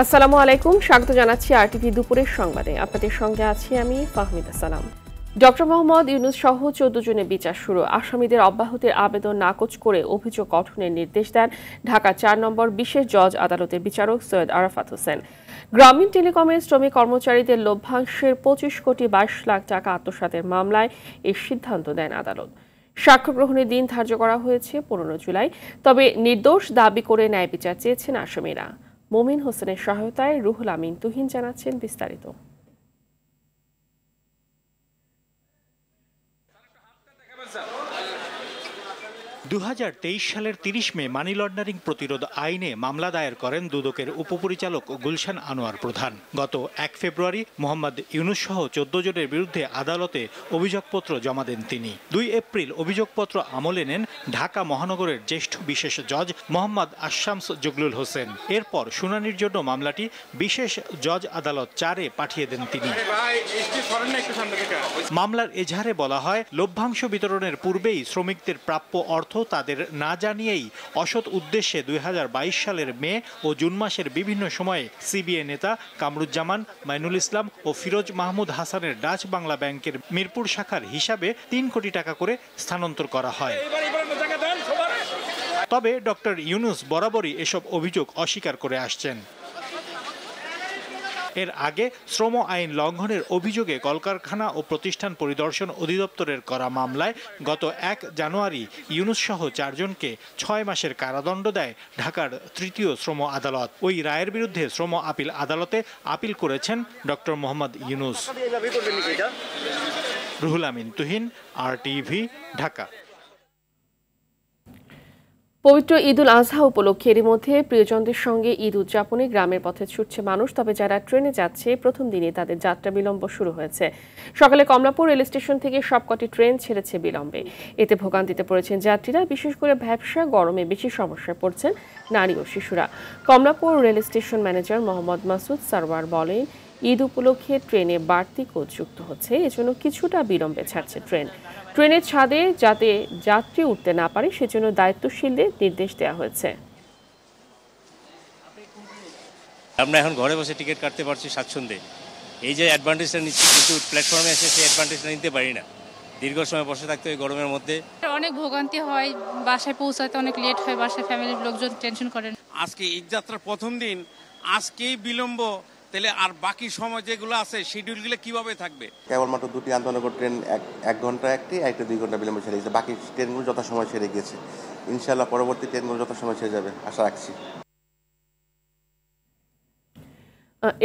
আসসালামু আলাইকুম, স্বাগত জানাচ্ছি আরটিভি দুপুরের সংবাদে। আপনাদের সঙ্গে আছি আমি ফাহমিদা সালাম। ডক্টর মোহাম্মদ ইউনূস সহ 14 জনের বিচার শুরু। আসামিদের অব্যাহতির আবেদন নাকচ করে অভিযোগ গঠনের নির্দেশ দেন ঢাকা 4 নম্বর বিশেষ জজ আদালতের বিচারক সৈয়দ আরাফাত হোসেন। গ্রামীণ টেলিকমের শ্রমিক কর্মচারীদের লভ্যাংশের 25 কোটি 22 লাখ টাকা আত্মসাতের মামলায় এই সিদ্ধান্ত দেন আদালত। সাক্ষ্য গ্রহণের দিন ধার্য করা হয়েছে 15 জুলাই। তবে নির্দোষ দাবি করে ন্যায় বিচার চেয়েছেন আসামিরা। মোমিন হোসেনের সহায়তায় রুহুল আমিন তুহিন জানাচ্ছেন বিস্তারিত। 2023 সালের 30 মে মানি লন্ডারিং প্রতিরোধ আইনে মামলা দায়ের করেন দুদকের উপপরিচালক গুলশান আনোয়ার প্রধান। গত 1 ফেব্রুয়ারি মোহাম্মদ ইউনূস সহ 14 জনের বিরুদ্ধে আদালতে অভিযোগপত্র জমা দেন তিনি। 2 এপ্রিল অভিযোগপত্র আমলে নেন ঢাকা মহানগরের জ্যেষ্ঠ বিশেষ জজ মোহাম্মদ আশশামস জগলুল হোসেন। এরপর শুনানির জন্য মামলাটি বিশেষ জজ আদালত 4-এ পাঠিয়ে দেন তিনি। মামলার এজাহারে বলা হয়, লভ্যাংশ বিতরণের পূর্বেই শ্রমিকদের প্রাপ্য অর্থ তাদের না জানিয়েই অসৎ উদ্দেশ্যে 2022 সালের মে ও জুন মাসের বিভিন্ন সময়ে সিবিএ নেতা কামরুজ্জামান, মাইনুল ইসলাম ও ফিরোজ মাহমুদ হাসানের ডাচ বাংলা ব্যাংকের মিরপুর শাখার হিসাবে 3 কোটি টাকা করে স্থানান্তর করা হয়। তবে ডক্টর ইউনূস বরাবরই এসব অভিযোগ অস্বীকার করে আসছেন। এর আগে শ্রম আইন লঙ্ঘনের অভিযোগে কলকারখানা ও প্রতিষ্ঠান পরিদর্শন অধিদপ্তরের করা মামলায় গত 1 জানুয়ারি ইউনূস সহ 4 জনকে 6 মাসের কারাদণ্ড দেয় ঢাকার তৃতীয় শ্রম আদালত। ওই রায়ের বিরুদ্ধে শ্রম আপিল আদালতে আপিল করেছেন ডক্টর মোহাম্মদ ইউনূস। রুহুল আমিন তুহিন, আরটিভি, ঢাকা। পবিত্র ঈদুল আজহা উপলক্ষে এর মধ্যে প্রিয়জনদের সঙ্গে ঈদ উদযাপনে গ্রামের পথে ছুটছে মানুষ। তবে যারা ট্রেনে যাচ্ছে, প্রথম দিনে তাদের যাত্রা বিলম্ব শুরু হয়েছে। সকালে কমলাপুর রেল স্টেশন থেকে সবকটি ট্রেন ছেড়েছে বিলম্বে। এতে ভোগান্তিতে পড়েছেন যাত্রীরা, বিশেষ করে ব্যবসা গরমে বেশি সমস্যায় পড়ছেন নারী ও শিশুরা। Kamalapur rail station manager Mohammad Masud Sarwar বলেন, ঈদ উপলক্ষে ট্রেনে বাড়তি কোচ যুক্ত হচ্ছে, এজন্য কিছুটা বিলম্বে ছাড়ছে ট্রেন। ট্রেনের ছাদে যাতে যাত্রী উঠতে না পারে সেজন্য দায়িত্বশীলদের নির্দেশ দেওয়া হয়েছে। আমরা এখন ঘরে বসে টিকিট কাটতে পারছি স্বাচ্ছন্দ্যে। এই যে অ্যাডভান্টেজটা নিচ্ছি, কিন্তু প্ল্যাটফর্মে এসে সেই অ্যাডভান্টেজটা নিতে পারি না। দীর্ঘ সময় বসে থাকতে হয় গরমের মধ্যে। অনেক ভোগান্তি হয়, বাসায় পৌঁছাতে অনেক লেট হয়, বাসায় ফ্যামিলির লোকজন টেনশন করেন। আজকে ঈদ যাত্রার প্রথম দিন, আজকেই বিলম্ব, তাহলে আর বাকি সময় যেগুলো আছে শিডিউলগুলো কিভাবে থাকবে? কেবলমাত্র 2টি আন্তনগর ট্রেন 1 ঘন্টা একটি, একটা 2 ঘন্টা বিলম্বে ছেড়ে গেছে। বাকি ট্রেনগুলো যথাসময় ছেড়ে গিয়েছে। ইনশাআল্লাহ পরবর্তী ট্রেনগুলো যথাসময় ছেড়ে যাবে, আশা রাখছি।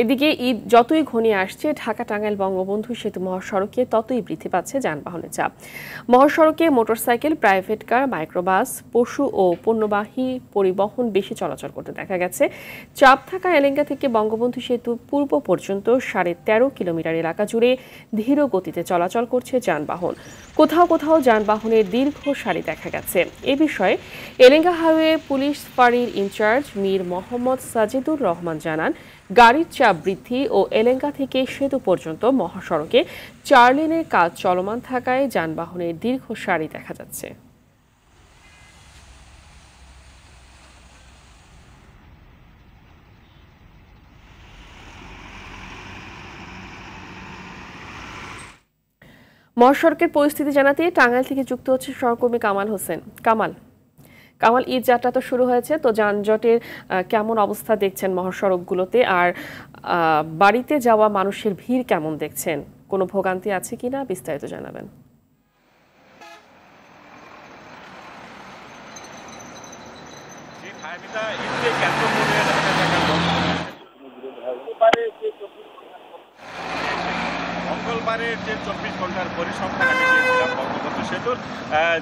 এদিকে ঈদ যতই ঘনিয়ে আসছে, ঢাকা টাঙ্গাইল বঙ্গবন্ধু সেতু মহাসড়কে ততই বৃদ্ধি পাচ্ছে যানবাহনের চাপ। মহাসড়কে মোটরসাইকেল, প্রাইভেট কার, মাইক্রোবাস, পশু ও পণ্যবাহী পরিবহন বেশি চলাচল করতে দেখা গেছে। চাপ থাকা এলেঙ্গা থেকে বঙ্গবন্ধু সেতু পূর্ব পর্যন্ত 13.5 কিলোমিটার এলাকা জুড়ে ধীর গতিতে চলাচল করছে যানবাহন। কোথাও কোথাও যানবাহনের দীর্ঘ সারি দেখা গেছে। এ বিষয়ে এলেঙ্গা হাইওয়ে পুলিশ ফাঁড়ির ইনচার্জ মীর মোহাম্মদ সাজিদুর রহমান জানান, গাড়ির চাপ বৃদ্ধি ও এলেঙ্গা থেকে সেতু পর্যন্ত মহাসড়কে 4 লেনের কাজ চলমান থাকায় যানবাহনের দীর্ঘ সারি দেখা যাচ্ছে। মহাসড়কের পরিস্থিতি জানাতে টাঙ্গাইল থেকে যুক্ত হচ্ছে সহকর্মী কামাল হোসেন। কামাল, ঈদ যাত্রা তো শুরু হয়েছে, তো যানজটের কেমন অবস্থা দেখছেন মহাসড়কগুলোতে, আর বাড়িতে যাওয়া মানুষের ভিড় কেমন দেখছেন? কোনো ভোগান্তি আছে কিনা বিস্তারিত জানাবেন। মঙ্গলবারের যে 24 ঘন্টার পরিসংখ্যান আমি দিয়েছিলাম বঙ্গবন্ধু সেতুর,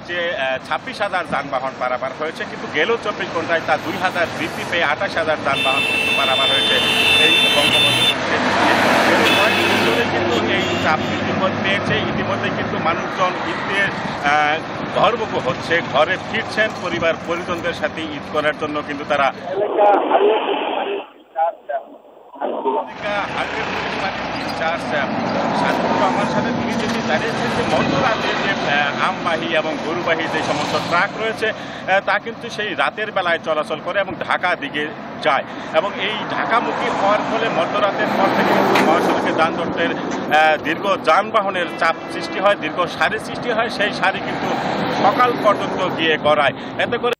যে 26,000 যানবাহন পারাপার হয়েছে, কিন্তু গেল 24 ঘন্টায় তা 2,000 বৃদ্ধি পেয়ে 28,000 যানবাহন কিন্তু পারাপার হয়েছে এই বঙ্গবন্ধু সেতু। কিন্তু এই চাপ বৃদ্ধি পেয়েছে। ইতিমধ্যে কিন্তু মানুষজন ঈদের ঘরমুখো হচ্ছে, ঘরে ফিরছেন পরিবার পরিজনদের সাথে ঈদ করার জন্য। কিন্তু তারা আমার সাথে তিনি যেটি জানিয়েছেন যে মধ্যরাতে যে আমবাহী এবং গরুবাহী যে সমস্ত ট্রাক রয়েছে তা কিন্তু সেই রাতের বেলায় চলাচল করে এবং ঢাকা দিকে যায় এবং এই ঢাকামুখী হওয়ার ফলে মধ্যরাতের পর থেকে মহাসড়কে যানজটের দীর্ঘ যানবাহনের চাপ সৃষ্টি হয়, দীর্ঘ সারি সৃষ্টি হয়। সেই সারি কিন্তু সকাল পর্যন্ত গিয়ে গড়ায়, এতে করে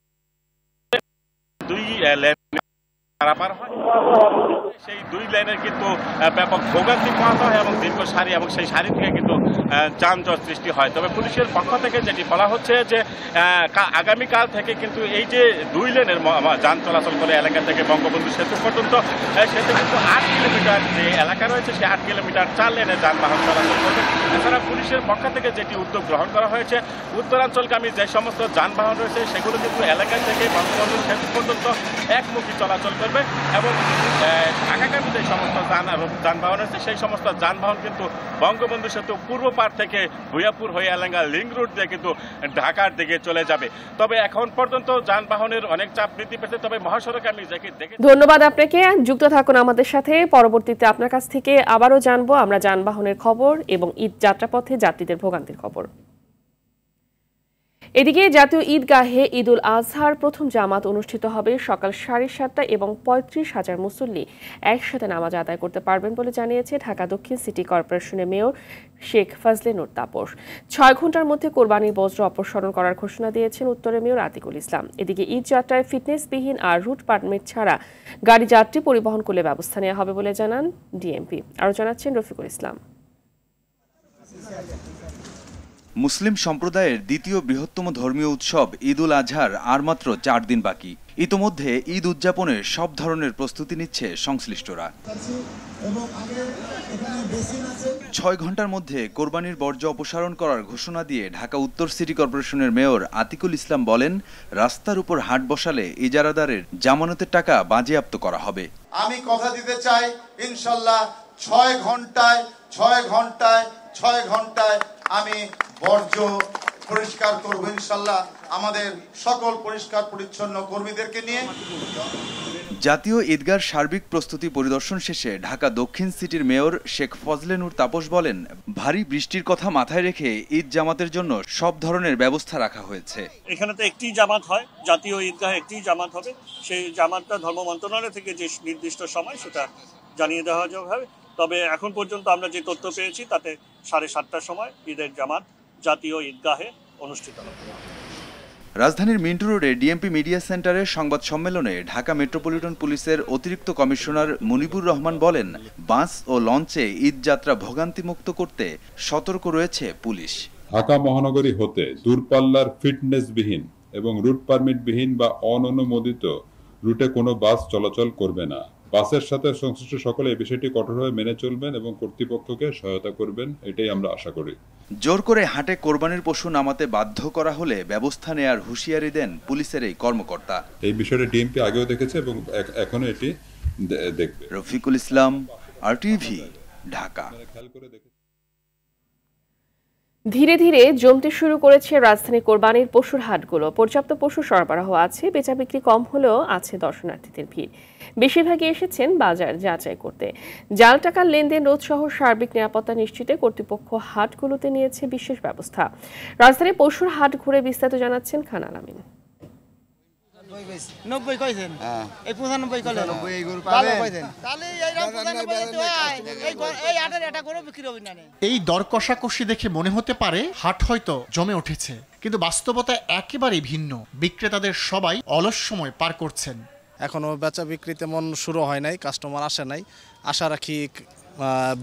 দুই লেন পারাপার হয়, সেই দুই লেনের কিন্তু ব্যাপক ভোগান্তি পোহাতে হয় এবং দীর্ঘ সারি এবং সেই সারি থেকে কিন্তু যানজট সৃষ্টি হয়। তবে পুলিশের পক্ষ থেকে যেটি বলা হচ্ছে যে আগামীকাল থেকে কিন্তু এই যে দুই লেনের যান চলাচল করে এলাকা থেকে বঙ্গবন্ধু সেতু পর্যন্ত, সেটা কিন্তু 8 কিলোমিটার যে এলাকা রয়েছে সেই 8 কিলোমিটার 4 লেনে যানবাহন চলাচল করবে। এছাড়া পুলিশের পক্ষ থেকে যেটি উদ্যোগ গ্রহণ করা হয়েছে, উত্তরাঞ্চলগামী যে সমস্ত যানবাহন রয়েছে সেগুলো কিন্তু এলাকা থেকে বঙ্গবন্ধু সেতু পর্যন্ত একমুখী চলাচল করবে এবং ঢাকাগামী যে সমস্ত যানবাহন রয়েছে সেই সমস্ত যানবাহন কিন্তু বঙ্গবন্ধু সেতু পূর্ব পার থেকে ভুইয়াপুর হয়ে এলাঙ্গা লিঙ্ক রুট দিয়ে কিন্তু ঢাকার দিকে চলে যাবে। তবে এখন পর্যন্ত যানবাহনের অনেক চাপ বৃদ্ধি পেয়েছে। তবে মহাসড়কে আমি দেখে ধন্যবাদ আপনাকে, যুক্ত থাকুন আমাদের সাথে। পরবর্তীতে আপনার কাছ থেকে আবারও জানবো আমরা যানবাহনের খবর এবং ঈদ যাত্রাপথে যাত্রীদের ভোগান্তির খবর। এদিকে জাতীয় ঈদগাহে ঈদুল আজহার প্রথম জামাত অনুষ্ঠিত হবে সকাল 7:30 এবং 35,000 মুসল্লি একসাথে নামাজ আদায় করতে পারবেন বলে জানিয়েছে ঢাকা দক্ষিণ সিটি কর্পোরেশনের মেয়র শেখ ফজলে নূর তাপস। 6 ঘন্টার মধ্যে কোরবানির বজ্র অপসারণ করার ঘোষণা দিয়েছেন উত্তরের মেয়র আতিকুল ইসলাম। এদিকে ঈদ যাত্রায় ফিটনেসবিহীন আর রুট পারমিট ছাড়া গাড়ি যাত্রী পরিবহন করলে ব্যবস্থা নেওয়া হবে বলে জানান ডিএমপি। আরও জানাচ্ছেন রফিকুল ইসলাম। মুসলিম সম্প্রদায়ের দ্বিতীয় বৃহত্তম ধর্মীয় উৎসব ঈদুল আজহার আর মাত্র 4 দিন বাকি। ইতোমধ্যে ঈদ উদযাপনের সব ধরনের প্রস্তুতি নিচ্ছে সংশ্লিষ্টরা। 6 ঘন্টার মধ্যে কোরবানির বর্জ্য অপসারণ করার ঘোষণা দিয়ে ঢাকা উত্তর সিটি কর্পোরেশনের মেয়র আতিকুল ইসলাম বলেন, রাস্তার উপর হাট বসালে ইজারাদারের জামানতের টাকা বাজেয়াপ্ত করা হবে। আমি কথা দিতে চাই, ইনশাল্লাহ 6 ঘন্টায় আমি বর্জ্য পরিষ্কার করব ইনশাল্লাহ, আমাদের সকল পরিষ্কার পরিচ্ছন্ন কর্মীদেরকে নিয়ে। জাতীয় ঈদগাহর সার্বিক প্রস্তুতি পরিদর্শন শেষে ঢাকা দক্ষিণ সিটির মেয়র শেখ ফজলে নূর তাপস বলেন, ভারী বৃষ্টির কথা মাথায় রেখে ঈদ জামাতের জন্য সব ধরনের ব্যবস্থা রাখা হয়েছে। এখানে তো একটি জামাত হয়, জাতীয় ঈদগাহে একটি জামাত হবে। সেই জামাতটা ধর্ম মন্ত্রণালয় থেকে যে নির্দিষ্ট সময় সেটা জানিয়ে দেওয়া হবে। তবে এখন পর্যন্ত আমরা যে তথ্য পেয়েছি তাতে 7:30টার সময় ঈদের জামাত জাতীয় ঈদগাহে অনুষ্ঠিত হবে। রাজধানীর মিন্টু রোডে ডিএমপি মিডিয়া সেন্টারের সংবাদ সম্মেলনে ঢাকা মেট্রোপলিটন পুলিশের অতিরিক্ত কমিশনার মুনিবুর রহমান বলেন, বাস ও লঞ্চে ঈদ যাত্রা ভোগান্তিমুক্ত করতে সতর্ক রয়েছে পুলিশ। ঢাকা মহানগরী হতে দূরপাল্লার ফিটনেসবিহীন এবং রুট পারমিটবিহীন বা অননুমোদিত রুটে কোনো বাস চলাচল করবে না। বাসের সাথে সংশ্লিষ্ট সকলে এই বিষয়টি কঠোরভাবে মেনে চলবেন এবং কর্তৃপক্ষকে সহায়তা করবেন, এটাই আমরা আশা করি। জোর করে হাটে কোরবানির পশু নামাতে বাধ্য করা হলে ব্যবস্থা নেয়ার হুঁশিয়ারি দেন পুলিশের এই কর্মকর্তা। এই বিষয়টা ডিএমপি আগেও দেখেছে এবং এখনো এটি দেখবে। রফিকুল ইসলাম, আরটিভি, ঢাকা। ধীরে ধীরে জমতে শুরু করেছে রাজধানী কোরবানির পশুর হাটগুলো। পর্যাপ্ত পশু সরবরাহ আছে, বেচা বিক্রি কম হলেও আছে দর্শনার্থীদের ভিড়। বেশিরভাগই এসেছেন বাজার যাচাই করতে। জাল টাকার লেনদেন রোধ সহ সার্বিক নিরাপত্তা নিশ্চিতে কর্তৃপক্ষ হাটগুলোতে নিয়েছে বিশেষ ব্যবস্থা। রাজধানীর পশুর হাট ঘুরে বিস্তারিত জানাচ্ছেন খান আলামিন। 90 কইছেন, এই 95 কইলেন, এই গরু পাবে তাহলে এইরকম 95 এই আটার এটা করে বিক্রি হবে না। এই দর কষাকষি দেখে মনে হতে পারে হাট হয়তো জমে উঠেছে, কিন্তু বাস্তবতা একেবারেই ভিন্ন। বিক্রেতাদের সবাই অলস সময় পার করছেন। এখনো বেচা বিক্রি তেমন শুরু হয় নাই, কাস্টমার আসে নাই। আশা রাখি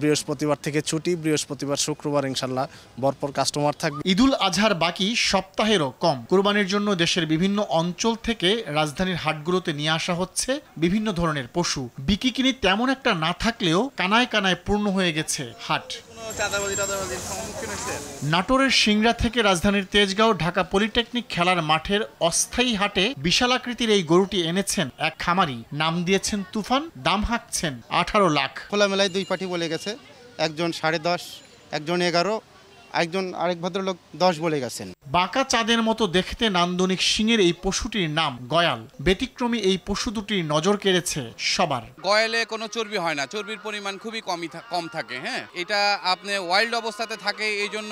বৃহস্পতিবার থেকে ছুটি, বৃহস্পতিবার শুক্রবার ইনশাল্লাহ ভরপুর কাস্টমার থাকবে। ঈদুল আজহার বাকি সপ্তাহেরও কম। কুরবানির জন্য দেশের বিভিন্ন অঞ্চল থেকে রাজধানীর হাটগুলোতে নিয়ে আসা হচ্ছে বিভিন্ন ধরনের পশু। বিক্রি তেমন একটা না থাকলেও কানায় কানায় পূর্ণ হয়ে গেছে হাট। নাটোরের সিংড়া থেকে রাজধানীর তেজগাঁও ঢাকা পলিটেকনিক খেলার মাঠের অস্থায়ী হাটে বিশালাকৃতির এই গরুটি এনেছেন এক খামারি। নাম দিয়েছেন তুফান, দাম হাঁকছেন 18 লাখ। খোলামেলায় 2 পার্টি বলে গেছে, একজন 10.5, একজন 11, একজন আরেক ভদ্রলোক 10 বলে গেছেন। বাঁকা চাঁদের মতো দেখতে নান্দনিক শিঙের এই পশুটির নাম গয়াল। ব্যতিক্রমী এই পশু দুটির নজর কেড়েছে সবার। গয়ালে কোনো চর্বি হয় না, চর্বির পরিমাণ খুবই কম থাকে। হ্যাঁ, এটা আপনি ওয়াইল্ড অবস্থাতে থাকে, এই জন্য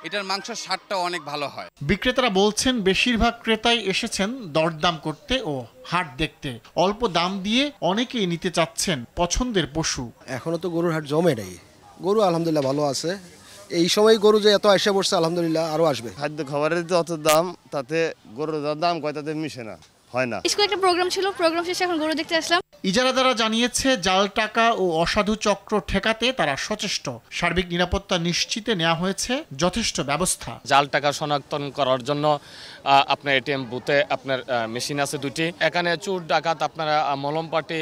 এটার মাংসের স্বাদটা অনেক ভালো হয়। বিক্রেতারা বলছেন বেশিরভাগ ক্রেতাই এসেছেন দরদাম করতে ও হাট দেখতে। অল্প দাম দিয়ে অনেকেই নিতে চাচ্ছেন পছন্দের পশু। এখনো তো গরুর হাট জমে নাই, গরু আলহামদুলিল্লাহ ভালো আছে। এই সময় গরু যে এত আসে পড়ছে আলহামদুলিল্লাহ আরো আসবে। খাদ্য খাবারের যে অত দাম, তাতে গরুর দাম কয় তাতে মিশে না, হয় না। স্কুলে একটা প্রোগ্রাম ছিল, প্রোগ্রাম শেষে এখন গরু দেখতে আসলাম। ইজারাদাররা জানিয়েছে জাল টাকা ও অসাধু চক্র ঠেকাতে তারা সচেষ্ট। সার্বিক নিরাপত্তা নিশ্চিতে নেওয়া হয়েছে যথেষ্ট ব্যবস্থা। জাল টাকা শনাক্তন করার জন্য আপনার এটিএম বুথে আপনার মেশিন আছে দুটি। এখানে চোর ডাকাত আপনারা মলম পাটি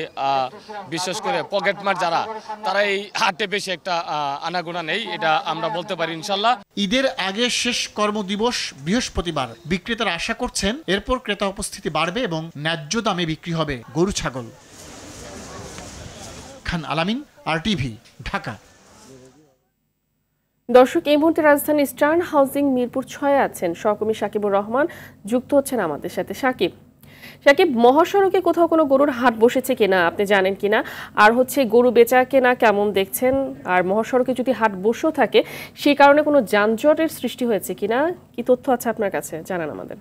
বিশেষ করে পকেটমার যারা, তারা এই হাটে বেশি একটা আনাগোনা নেই, এটা আমরা বলতে পারি ইনশাল্লাহ। ঈদের আগে শেষ কর্মদিবস বৃহস্পতিবার। বিক্রেতারা আশা করছেন এরপর ক্রেতা উপস্থিতি বাড়বে এবং ন্যায্য দামে বিক্রি হবে গরু ছাগল। খান আলামিন, RTV, ঢাকা। দর্শক, এই মুহূর্তে রাজধানী স্টার্ন হাউজিং মিরপুর 6 আছেন সহকর্মী সাকিবুর রহমান, যুক্ত হচ্ছেন আমাদের সাথে। সাকিব, মহাসড়কে কোথাও কোনো গরুর হাট বসেছে কিনা আপনি জানেন কিনা, আর গরু বেচা কেনা কেমন দেখছেন, আর মহাসড়কে যদি হাট বসেও থাকে সেই কারণে কোনো যানজটের সৃষ্টি হয়েছে কিনা, কি তথ্য আছে আপনার কাছে, জানান আমাদের।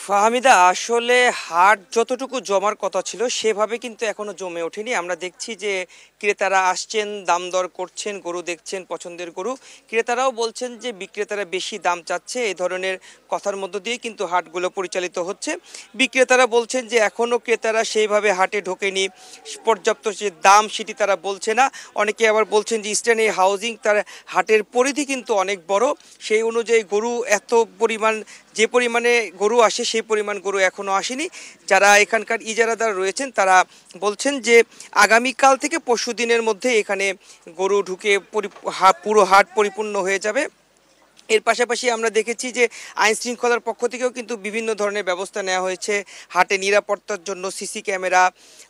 ফাহমিদা, আসলে হাট যতটুকু জমার কথা ছিল সেভাবে কিন্তু এখনো জমে ওঠেনি। আমরা দেখছি যে ক্রেতারা আসছেন, দাম দর করছেন, গরু দেখছেন, পছন্দের গরু। ক্রেতারাও বলছেন যে বিক্রেতারা বেশি দাম চাচ্ছে, এই ধরনের কথার মধ্য দিয়ে কিন্তু হাটগুলো পরিচালিত হচ্ছে। বিক্রেতারা বলছেন যে এখনও ক্রেতারা সেইভাবে হাটে ঢোকেনি, পর্যাপ্ত যে দাম সেটি তারা বলছে না। অনেকে আবার বলছেন যে ইস্টার্ন হাউজিং তার হাটের পরিধি কিন্তু অনেক বড়, সেই অনুযায়ী গরু এত পরিমাণ, যে পরিমাণে গরু আসে সেই পরিমাণ গরু এখনও আসেনি। যারা এখানকার ইজারাদার রয়েছেন তারা বলছেন যে আগামীকাল থেকে পরশু দিনের মধ্যে এখানে গরু ঢুকে পুরো হাট পরিপূর্ণ হয়ে যাবে। এর পাশাপাশি আমরা দেখেছি যে আইন শৃঙ্খলার পক্ষ থেকেও কিন্তু বিভিন্ন ধরনের ব্যবস্থা নেওয়া হয়েছে। হাটে নিরাপত্তার জন্য সিসি ক্যামেরা,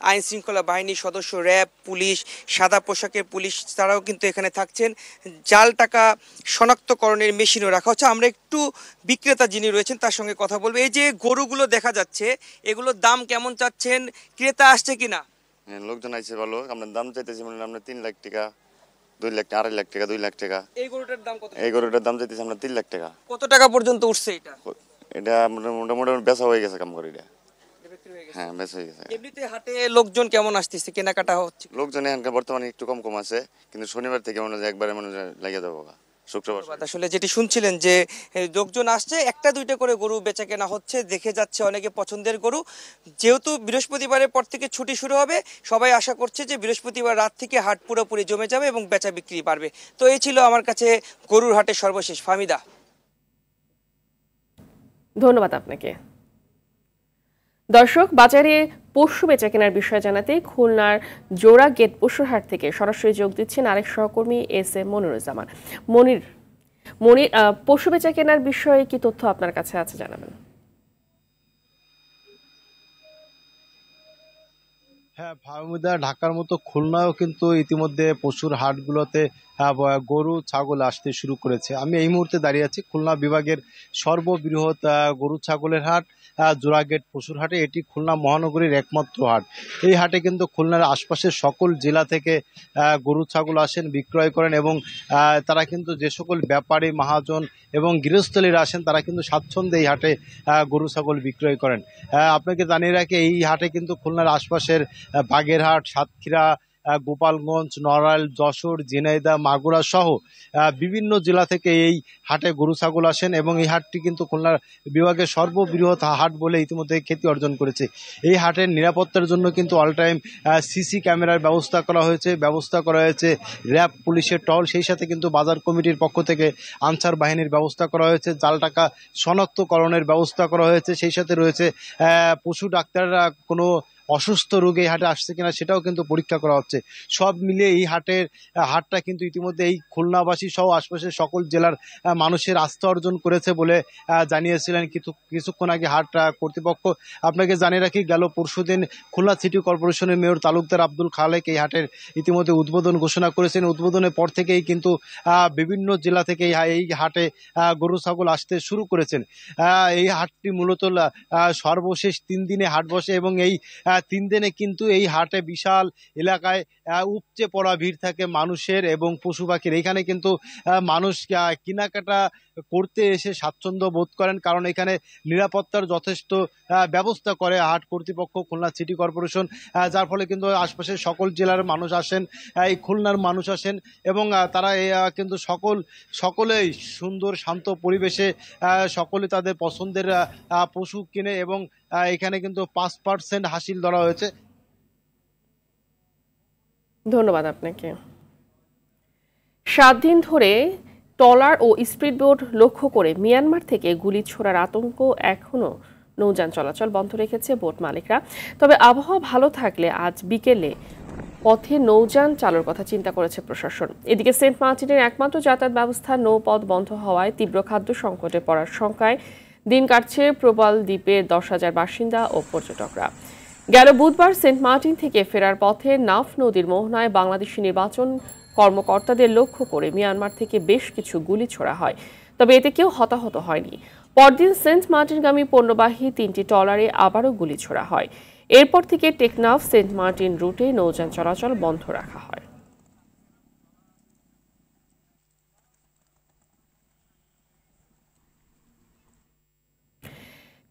আইন শৃঙ্খলা বাহিনীর সদস্য, র্যাব, পুলিশ, সাদা পোশাকের পুলিশ তারাও কিন্তু এখানে থাকছেন। জাল টাকা শনাক্তকরণের মেশিনও রাখা হচ্ছে। আমরা একটু বিক্রেতা যিনি রয়েছেন তার সঙ্গে কথা বলবো। এই যে গরুগুলো দেখা যাচ্ছে, এগুলোর দাম কেমন চাচ্ছেন, ক্রেতা আসছে কিনা? লোকজন আইছে ভালো, আমরা দাম চাইতেছি মানে আমরা 3 লাখ টাকা, 2 লাখ, 2.5 লাখ টাকা, 2 লাখ টাকা। এই গরুটার দাম কত? এই গরুটার দাম চাইতেছি আমরা 3 লাখ টাকা। কত টাকা পর্যন্ত উঠছে এটা? এটা মোটামুটি বেচা হয়ে গেছে, কাম করে এটা। হ্যাঁ, বেচা হয়ে গেছে। এমনিতে হাটে লোকজন কেমন আসতেছে, কেনাকাটা হচ্ছে? লোকজন এখানকার বর্তমানে একটু কম আছে, কিন্তু শনিবার থেকে মনে হয় একবারে মনে হয় লাগিয়ে দেবো। আসলে যেটি শুনছিলেন যে লোকজন আসছে, একটা দুইটা করে গরু বেচা কেনা হচ্ছে, দেখে যাচ্ছে অনেকে পছন্দের গরু। যেহেতু বৃহস্পতিবারের পর থেকে ছুটি শুরু হবে, সবাই আশা করছে যে বৃহস্পতিবার রাত থেকে হাট পুরোপুরি জমে যাবে এবং বেচা বিক্রি বাড়বে। তো এই ছিল আমার কাছে গরুর হাটের সর্বশেষ। ফাহমিদা, ধন্যবাদ আপনাকে। দর্শক, বাজারে পশু বেচা কেনার বিষয়ে জানাতে খুলনার জোড়া গেট পশুর হাট থেকে সরাসরি যোগ দিচ্ছেন আরেক সহকর্মী SM মনিরুজ্জামান। মনির, পশু বেচা কেনার বিষয়ে কি তথ্য আপনার কাছে আছে জানাবেন। হ্যাঁ ফাহমিদা, ঢাকার মতো খুলনায়ও কিন্তু ইতিমধ্যে পশুর হাটগুলোতে গরু ছাগল আসতে শুরু করেছে। আমি এই মুহূর্তে দাঁড়িয়ে আছি খুলনা বিভাগের সর্ববৃহৎ গরু ছাগলের হাট জোড়াগেট পশুর হাটে। এটি খুলনা মহানগরীর একমাত্র হাট। এই হাটে কিন্তু খুলনার আশপাশের সকল জেলা থেকে গরু ছাগল আসেন, বিক্রয় করেন এবং তারা কিন্তু যে সকল ব্যাপারী, মহাজন এবং গৃহস্থলীরা আসেন তারা কিন্তু স্বাচ্ছন্দ্যে এই হাটে গরু ছাগল বিক্রয় করেন। আপনাকে জানিয়ে রাখি, এই হাটে কিন্তু খুলনার আশপাশের বাগেরহাট, সাতক্ষীরা, গোপালগঞ্জ, নড়াইল, যশোর, ঝিনাইদহ, মাগুরা সহ বিভিন্ন জেলা থেকে এই হাটে গরু ছাগল আসেন এবং এই হাটটি কিন্তু খুলনা বিভাগের সর্ববৃহৎ হাট বলে ইতিমধ্যে খ্যাতি অর্জন করেছে। এই হাটের নিরাপত্তার জন্য কিন্তু অল টাইম সিসি ক্যামেরার ব্যবস্থা করা হয়েছে, র্যাব, পুলিশের টহল, সেই সাথে কিন্তু বাজার কমিটির পক্ষ থেকে আনসার বাহিনীর ব্যবস্থা করা হয়েছে, জাল টাকা শনাক্তকরণের ব্যবস্থা করা হয়েছে, সেই সাথে রয়েছে পশু ডাক্তাররা কোনো অসুস্থ রোগে এই হাটে আসছে কিনা সেটাও কিন্তু পরীক্ষা করা হচ্ছে। সব মিলিয়ে এই হাটটা কিন্তু ইতিমধ্যে এই খুলনাবাসী সহ আশপাশের সকল জেলার মানুষের আস্থা অর্জন করেছে বলে জানিয়েছিলেন কিছুক্ষণ আগে হাট কর্তৃপক্ষ। আপনাকে জানিয়ে রাখি, গেল পরশুদিন খুলনা সিটি কর্পোরেশনের মেয়র তালুকদার আব্দুল খালেক এই হাটের ইতিমধ্যে উদ্বোধন ঘোষণা করেছেন। উদ্বোধনের পর থেকেই কিন্তু বিভিন্ন জেলা থেকে এই হাটে গরু ছাগল আসতে শুরু করেছেন। এই হাটটি মূলত সর্বশেষ 3 দিনে হাট বসে এবং এই 3 দিনে কিন্তু এই হাটে বিশাল এলাকায় উপচে পড়া ভিড় থাকে মানুষের এবং পশু পাখির। এখানে কিন্তু মানুষ কেনাকাটা করতে এসে স্বাচ্ছন্দ্য বোধ করেন, কারণ এখানে নিরাপত্তার যথেষ্ট ব্যবস্থা করে হাট কর্তৃপক্ষ, খুলনা সিটি কর্পোরেশন, যার ফলে কিন্তু আশপাশের সকল জেলার মানুষ আসেন, এই খুলনার মানুষ আসেন এবং তারা কিন্তু সকলেই সুন্দর শান্ত পরিবেশে সকলে তাদের পছন্দের পশু কিনে এবং এখানে কিন্তু 5% হাসিল ধরা হয়েছে। ধন্যবাদ আপনাকে। 7 দিন ধরে ট্রলার ও স্পিডবোট লক্ষ্য করে মিয়ানমার থেকে গুলি ছোড়ার আতঙ্ক এখনো নৌযান চলাচল বন্ধ রেখেছে বোট মালিকরা। তবে আবহাওয়া ভালো থাকলে আজ বিকেলে পথে নৌযান চালুর কথা চিন্তা করেছে প্রশাসন। এদিকে সেন্ট মার্টিনের একমাত্র যাতায়াত ব্যবস্থা নৌপথ বন্ধ হওয়ায় তীব্র খাদ্য সংকটে পড়ার শঙ্কায় দিন কাটছে প্রবাল দ্বীপের 10,000 বাসিন্দা ও পর্যটকরা। গেল বুধবার সেন্ট মার্টিন থেকে ফেরার পথে নাফ নদীর মোহনায় বাংলাদেশি নির্বাচন কর্মকর্তাদের লক্ষ্য করে মিয়ানমার থেকে বেশ কিছু গুলি ছোড়া হয়, তবে এতে কেউ হতাহত হয়নি। পরদিন সেন্ট মার্টিনগামী পণ্যবাহী 3টি ট্রলারে আবারও গুলি ছোড়া হয়। এরপর থেকে টেকনাফ সেন্ট মার্টিন রুটে নৌযান চলাচল বন্ধ রাখা হয়।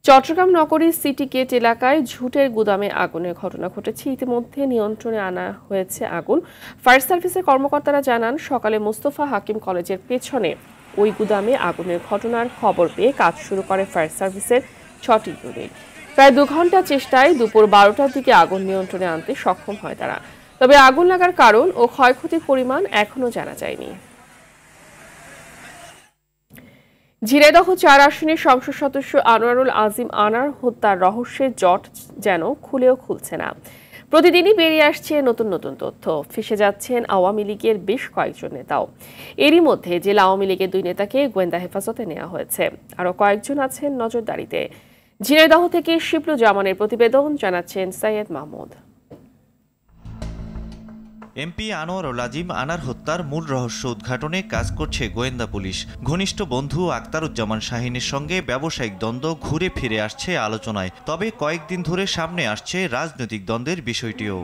চট্টগ্রাম নগরীর সিটি গেট এলাকায় ঝুটের গুদামে আগুনের ঘটনা ঘটেছে। ইতিমধ্যে নিয়ন্ত্রণে আনা হয়েছে আগুন। ফায়ার সার্ভিসের কর্মকর্তারা জানান, সকালে মোস্তফা হাকিম কলেজের পেছনে ওই গুদামে আগুনের ঘটনার খবর পেয়ে কাজ শুরু করে ফায়ার সার্ভিসের 6টি ইউনিট। প্রায় 2 ঘন্টা চেষ্টায় দুপুর 12টার দিকে আগুন নিয়ন্ত্রণে আনতে সক্ষম হয় তারা। তবে আগুন লাগার কারণ ও ক্ষয়ক্ষতির পরিমাণ এখনো জানা যায়নি। ঝিনাইদহ 4 আসনের সংসদ সদস্য আনোয়ারুল আজিম আনার হত্যার রহস্যের জট যেন খুলেও খুলছে না। প্রতিদিনই বেরিয়ে আসছে নতুন নতুন তথ্য, ফেঁসে যাচ্ছেন আওয়ামী লীগের বেশ কয়েকজন নেতাও। এরই মধ্যে জেলা আওয়ামী লীগের 2 নেতাকে গোয়েন্দা হেফাজতে নেওয়া হয়েছে, আরও কয়েকজন আছেন নজরদারিতে। ঝিনাইদহ থেকে শিবলু জামানের প্রতিবেদন, জানাচ্ছেন সৈয়দ মাহমুদ। এমপি আনোয়ারুল আজিম আনার হত্যার মূল রহস্য উদ্ঘাটনে কাজ করছে গোয়েন্দা পুলিশ। ঘনিষ্ঠ বন্ধু আখতারুজ্জামান শাহিনের সঙ্গে ব্যবসায়িক দ্বন্দ্ব ঘুরে ফিরে আসছে আলোচনায়, তবে কয়েকদিন ধরে সামনে আসছে রাজনৈতিক দ্বন্দ্বের বিষয়টিও।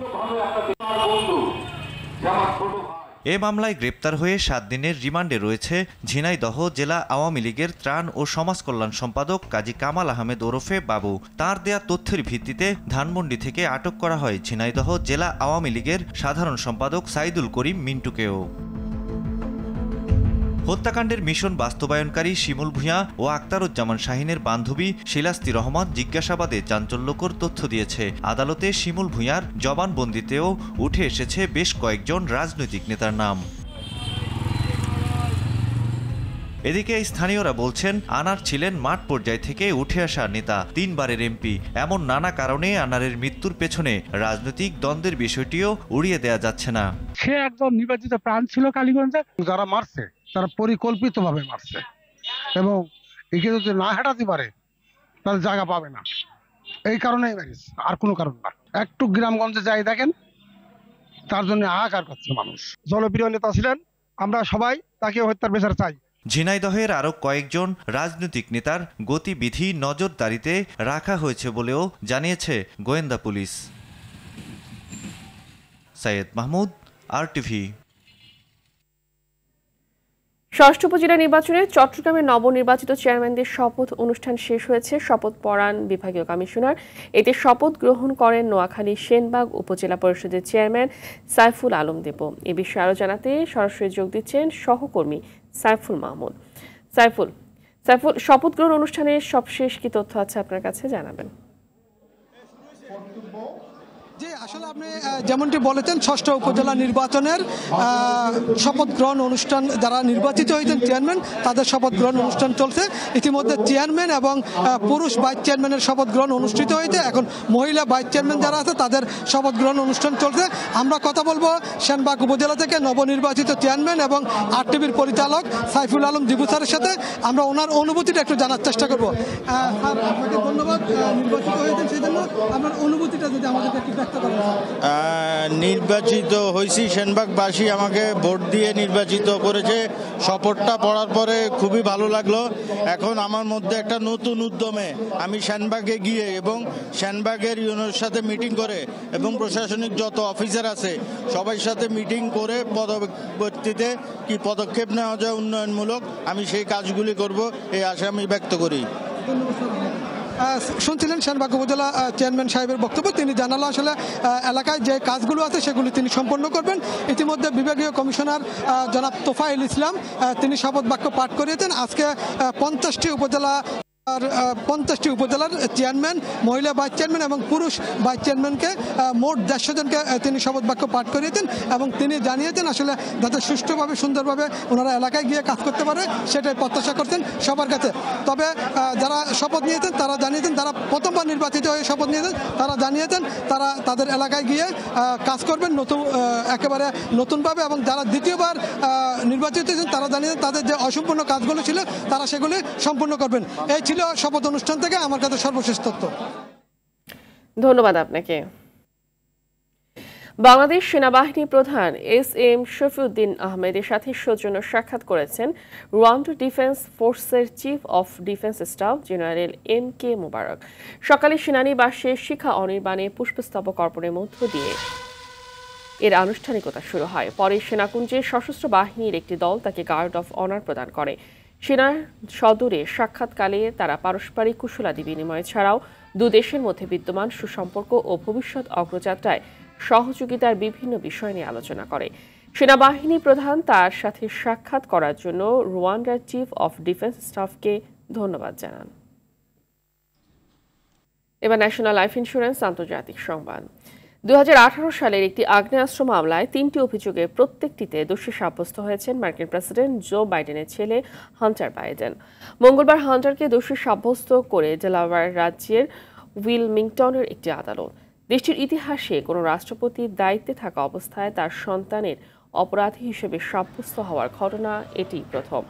এ মামলায় গ্রেপ্তার হয়ে 7 দিনের রিমান্ডে রয়েছে ঝিনাইদহ জেলা আওয়ামী লীগের ত্রাণ ও সমাজ কল্যাণ সম্পাদক কাজী কামাল আহমেদ ওরফে বাবু। তার দেয়া তথ্যের ভিত্তিতে ধানমন্ডি থেকে আটক করা হয় ঝিনাইদহ জেলা আওয়ামী লীগের সাধারণ সম্পাদক সাইদুল করিম মিন্টুকেও। হত্যাকাণ্ডের মিশন বাস্তবায়নকারী শিমুল ভূঁইয়া ও আখতারুজ্জামান শাহিনের বান্ধবী শিলাস্তি রহমান জিজ্ঞাসাবাদে চাঞ্চল্যকর তথ্য দিয়েছে। আদালতে শিমুল ভূঁইয়ার জবানবন্দিতেও উঠে এসেছে বেশ কয়েকজন রাজনৈতিক নেতার নাম। এদিকে স্থানীয়রা বলছেন, আনার ছিলেন মাঠ পর্যায় থেকে উঠে আসা নেতা, 3 বারের এমপি। এমন নানা কারণে আনারের মৃত্যুর পেছনে রাজনৈতিক দ্বন্দ্বের বিষয়টিও উড়িয়ে দেয়া যাচ্ছে না। সে একদম নির্বাচিত প্রাণ ছিল কালীগঞ্জে, যারা মারছে তারা পরিকল্পিতভাবে মারছে এবং একে যদি না হাঁটাতে পারে তাহলে জায়গা পাবে না, এই কারণেই মারিস, আর কোনো কারণ না। একটু গ্রামগঞ্জে যাই দেখেন, তার জন্য হাহাকার করছে মানুষ। জনপ্রিয় নেতা ছিলেন, আমরা সবাই তাকে হত্যার বিচার চাই। ঝিনাইদহের আরও কয়েকজন রাজনৈতিক নেতার গতিবিধি নজরদারিতে রাখা হয়েছে বলেও জানিয়েছে গোয়েন্দা পুলিশ। সৈয়দ মাহমুদ, RTV। ষষ্ঠ উপজেলা নির্বাচনে চট্টগ্রামের নবনির্বাচিত চেয়ারম্যানদের শপথ অনুষ্ঠান শেষ হয়েছে। শপথ পড়ান বিভাগীয় কমিশনার। এতে শপথ গ্রহণ করেন নোয়াখালী সেনবাগ উপজেলা পরিষদের চেয়ারম্যান সাইফুল আলম দেব। এ বিষয়ে আরও জানাতে সরাসরি যোগ দিচ্ছেন সহকর্মী সাইফুল মাহমুদ। সাইফুল, শপথ গ্রহণ অনুষ্ঠানের সবশেষ কি তথ্য আছে আপনার কাছে, জানাবেন। জি, আসলে আপনি যেমনটি বলেছেন, ষষ্ঠ উপজেলা নির্বাচনের শপথ গ্রহণ অনুষ্ঠান, যারা নির্বাচিত হয়েছেন চেয়ারম্যান, তাদের শপথ গ্রহণ অনুষ্ঠান চলছে। ইতিমধ্যে চেয়ারম্যান এবং পুরুষ ভাইস চেয়ারম্যানের শপথ গ্রহণ অনুষ্ঠিত হয়েছে। এখন মহিলা ভাইস চেয়ারম্যান যারা আছে তাদের শপথ গ্রহণ অনুষ্ঠান চলছে। আমরা কথা বলবো সেনবাগ উপজেলা থেকে নবনির্বাচিত চেয়ারম্যান এবং RTVর পরিচালক সাইফুল আলম দিবু স্যারের সাথে। আমরা ওনার অনুভূতিটা একটু জানার চেষ্টা করবো। স্যার, আপনাকে ধন্যবাদ নির্বাচিত হয়েছেন সেই জন্য। আপনার অনুভূতিটা যদি আমাদের একটু ব্যক্ত করেন? নির্বাচিত হয়েছি, সেনবাগবাসী আমাকে ভোট দিয়ে নির্বাচিত করেছে। শপথটা পড়ার পরে খুবই ভালো লাগলো। এখন আমার মধ্যে একটা নতুন উদ্যমে আমি সেনবাগে গিয়ে এবং সেনবাগের ইউনিয়নের সাথে মিটিং করে এবং প্রশাসনিক যত অফিসার আছে সবার সাথে মিটিং করে পরবর্তীতে কি পদক্ষেপ নেওয়া যায় উন্নয়নমূলক, আমি সেই কাজগুলি করব এই আশা আমি ব্যক্ত করি। শুনছিলেন সেনবাগ উপজেলা চেয়ারম্যান সাহেবের বক্তব্য। তিনি জানালো আসলে এলাকায় যে কাজগুলো আছে সেগুলি তিনি সম্পন্ন করবেন। ইতিমধ্যে বিভাগীয় কমিশনার জনাব তোফায়েল ইসলাম তিনি শপথ বাক্য পাঠ করিয়েছেন। আজকে 50টি উপজেলার চেয়ারম্যান, মহিলা ভাইস চেয়ারম্যান এবং পুরুষ ভাইস চেয়ারম্যানকে মোট 150 জনকে তিনি শপথ বাক্য পাঠ করিয়েছেন এবং তিনি জানিয়েছেন আসলে যাতে সুষ্ঠুভাবে সুন্দরভাবে ওনারা এলাকায় গিয়ে কাজ করতে পারে সেটাই প্রত্যাশা করছেন সবার কাছে। তবে যারা শপথ নিয়েছেন তারা জানিয়েছেন, যারা প্রথমবার নির্বাচিত হয়ে শপথ নিয়েছেন তারা জানিয়েছেন তারা তাদের এলাকায় গিয়ে কাজ করবেন একেবারে নতুনভাবে, এবং যারা দ্বিতীয়বার নির্বাচিত হয়েছেন তারা জানিয়েছেন তাদের যে অসম্পূর্ণ কাজগুলো ছিল তারা সেগুলি সম্পূর্ণ করবেন। এই ছিল শপথ অনুষ্ঠান থেকে আমার কাছে সর্বশেষ তথ্য। ধন্যবাদ আপনাকে। বাংলাদেশ সেনাবাহিনী প্রধান এস.এম. শফিউদ্দিন আহমেদের সাথে সৌজন্য সাক্ষাৎ করেছেন রুয়ান্ডা ডিফেন্স ফোর্সের chief of defence staff general M K. Mubarak. সকালে সেনানিবাসে শিখা অনির্বাণে পুষ্পস্তবক অর্পণের মধ্য দিয়ে এর আনুষ্ঠানিকতা শুরু হয়। পরে সেনাকুঞ্জে সশস্ত্র বাহিনীর একটি দল তাকে গার্ড অফ অনার প্রদান করে। সেনা সদরে সাক্ষাৎকালে তারা পারস্পরিক কুশলাদি বিনিময় ছাড়াও দুদেশের মধ্যে বিদ্যমান সুসম্পর্ক ও ভবিষ্যৎ অগ্রযাত্রায় সহযোগিতার বিভিন্ন বিষয় নিয়ে আলোচনা করে। সেনাবাহিনী প্রধান তার সাথে সাক্ষাৎ করার জন্য রুয়ান্ডার চিফ অফ ডিফেন্স স্টাফকে ধন্যবাদ জানান। এবার ন্যাশনাল লাইফ ইন্স্যুরেন্স আন্তর্জাতিক সংবাদ। 2018 সালের একটি আগ্নেয়াস্ত্র মামলায় 3টি অভিযোগের প্রত্যেকটিতে দোষী সাব্যস্ত হয়েছেন মার্কিন প্রেসিডেন্ট জো বাইডেনের ছেলে হান্টার বাইডেন। মঙ্গলবার হান্টারকে দোষী সাব্যস্ত করে ডেলাওয়্যার রাজ্যের উইলমিংটনের একটি আদালত দেশটির ইতিহাসে কোনো রাষ্ট্রপতির দায়িত্বে থাকা অবস্থায় তার সন্তানের অপরাধী হিসেবে সাব্যস্ত হওয়ার ঘটনা এটি প্রথম।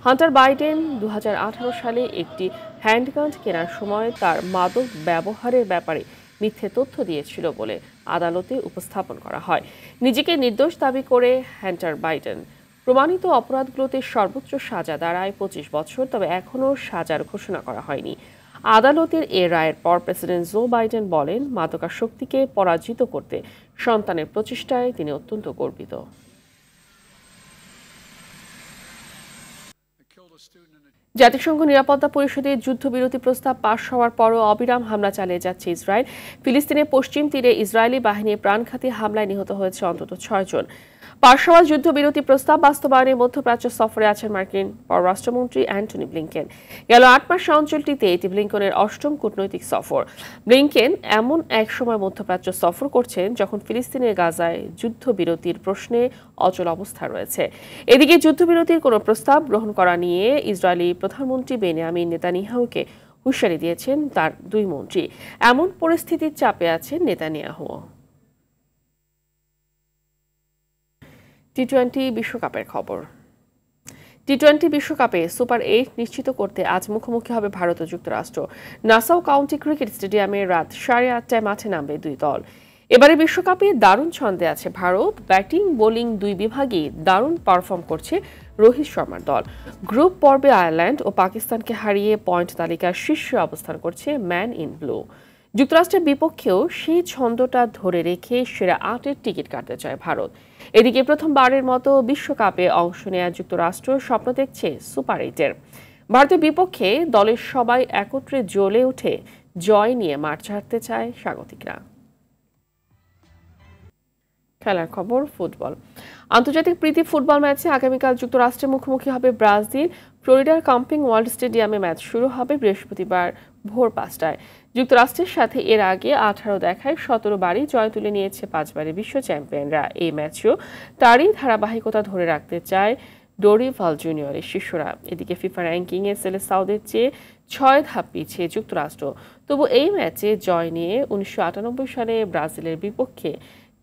হান্টার বাইডেন 2018 সালে একটি হ্যান্ডগান কেনার সময় তার মাদক ব্যবহারের ব্যাপারে মিথ্যে তথ্য দিয়েছিল বলে আদালতে উপস্থাপন করা হয়। নিজেকে নির্দোষ দাবি করে হান্টার বাইডেন প্রমাণিত অপরাধগুলোতে সর্বোচ্চ সাজা দাঁড়ায় 25 বছর, তবে এখনও সাজার ঘোষণা করা হয়নি। আদালতের এ রায়ের পর প্রেসিডেন্ট জো বাইডেন বলেন, মাদকাসক্তিকে পরাজিত করতে সন্তানের প্রচেষ্টায় তিনি অত্যন্ত গর্বিত। জাতিসংঘ নিরাপত্তা পরিষদে যুদ্ধবিরতি প্রস্তাব পাশ হওয়ার পরও অবিরাম হামলা চালিয়ে যাচ্ছে ইসরায়েল। ফিলিস্তিনের পশ্চিম তীরে ইসরায়েলি বাহিনীর প্রাণঘাতী হামলায় নিহত হয়েছে অন্তত 6 জন। পাশ হওয়া যুদ্ধবিরতি প্রস্তাব বাস্তবায়নে মধ্যপ্রাচ্য সফরে আছেন মার্কিন পররাষ্ট্রমন্ত্রী অ্যান্টনি ব্লিংকেন। গেল 8 মাসে অঞ্চলটিতে এটি ব্লিংকেনের 8ম কূটনৈতিক সফর। ব্লিংকেন এমন এক সময় মধ্যপ্রাচ্য সফর করছেন যখন ফিলিস্তিনের গাজায় যুদ্ধবিরতির প্রশ্নে অচল অবস্থা রয়েছে। এদিকে যুদ্ধবিরতির কোনো প্রস্তাব গ্রহণ করা নিয়ে ইসরায়েলি প্রধানমন্ত্রী বেনিয়ামিন নেতানিয়াহুকে হুঁশিয়ারি দিয়েছেন তার 2 মন্ত্রী। এমন পরিস্থিতির চাপে আছেন নেতানিয়াহু। টি-20 বিশ্বকাপের খবর। টি-20 বিশ্বকাপে সুপার 8 নিশ্চিত করতে আজ মুখোমুখি হবে ভারত ও যুক্তরাষ্ট্র। নাসাউ কাউন্টি ক্রিকেট স্টেডিয়ামে রাত 8:30টায় মাঠে নামবে 2 দল। এবারে বিশ্বকাপে দারুণ ছন্দে আছে ভারত। ব্যাটিং বোলিং 2 বিভাগেই দারুণ পারফর্ম করছে রোহিত শর্মার দল। গ্রুপ পর্বে আয়ারল্যান্ড ও পাকিস্তানকে হারিয়ে পয়েন্ট তালিকার শীর্ষে অবস্থান করছে ম্যান ইন ব্লু। যুক্তরাষ্ট্রের বিপক্ষেও সেই ছন্দটা ধরে রেখে সেরা 8-এর টিকিট কাটতে চায় ভারত। এদিকে প্রথমবারের মতো বিশ্বকাপে অংশ নেওয়া যুক্তরাষ্ট্র স্বপ্ন দেখছে সুপার 8-এর। ভারতের বিপক্ষে দলের সবাই একত্রে জ্বলে উঠে জয় নিয়ে মাঠ ছাড়তে চায় স্বাগতিকরা। খেলার খবর, ফুটবল। আন্তর্জাতিক প্রীতি ফুটবল ম্যাচে আগামীকাল যুক্তরাষ্ট্রের মুখোমুখি হবে ব্রাজিল। ফ্লোরিডার কাম্পিং ওয়ার্ল্ড স্টেডিয়ামে ম্যাচ শুরু হবে বৃহস্পতিবার ভোর 5টায়। যুক্তরাষ্ট্রের সাথে এর আগে 18 দেখায় 17 বারই জয় তুলে নিয়েছে 5 বারের বিশ্ব চ্যাম্পিয়নরা। এই ম্যাচেও তারই ধারাবাহিকতা ধরে রাখতে চায় ডোরিভাল জুনিয়রের শিষ্যরা। এদিকে ফিফা র্যাঙ্কিংয়ে সেলেসাউদের চেয়ে 6 ধাপ পিছিয়ে যুক্তরাষ্ট্র। তবু এই ম্যাচে জয় নিয়ে 1998 সালে ব্রাজিলের বিপক্ষে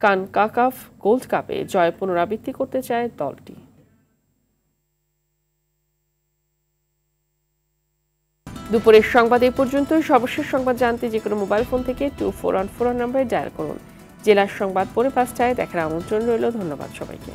কানকাকাফ গোল্ড কাপে জয় পুনরাবৃত্তি করতে চায় দলটি। দুপুরের সংবাদ এই পর্যন্তই। সর্বশেষ সংবাদ জানতে যে কোনো মোবাইল ফোন থেকে 2414 নম্বরে ডায়াল করুন। জেলার সংবাদ পরে 5টায় দেখার আমন্ত্রণ রইল। ধন্যবাদ সবাইকে।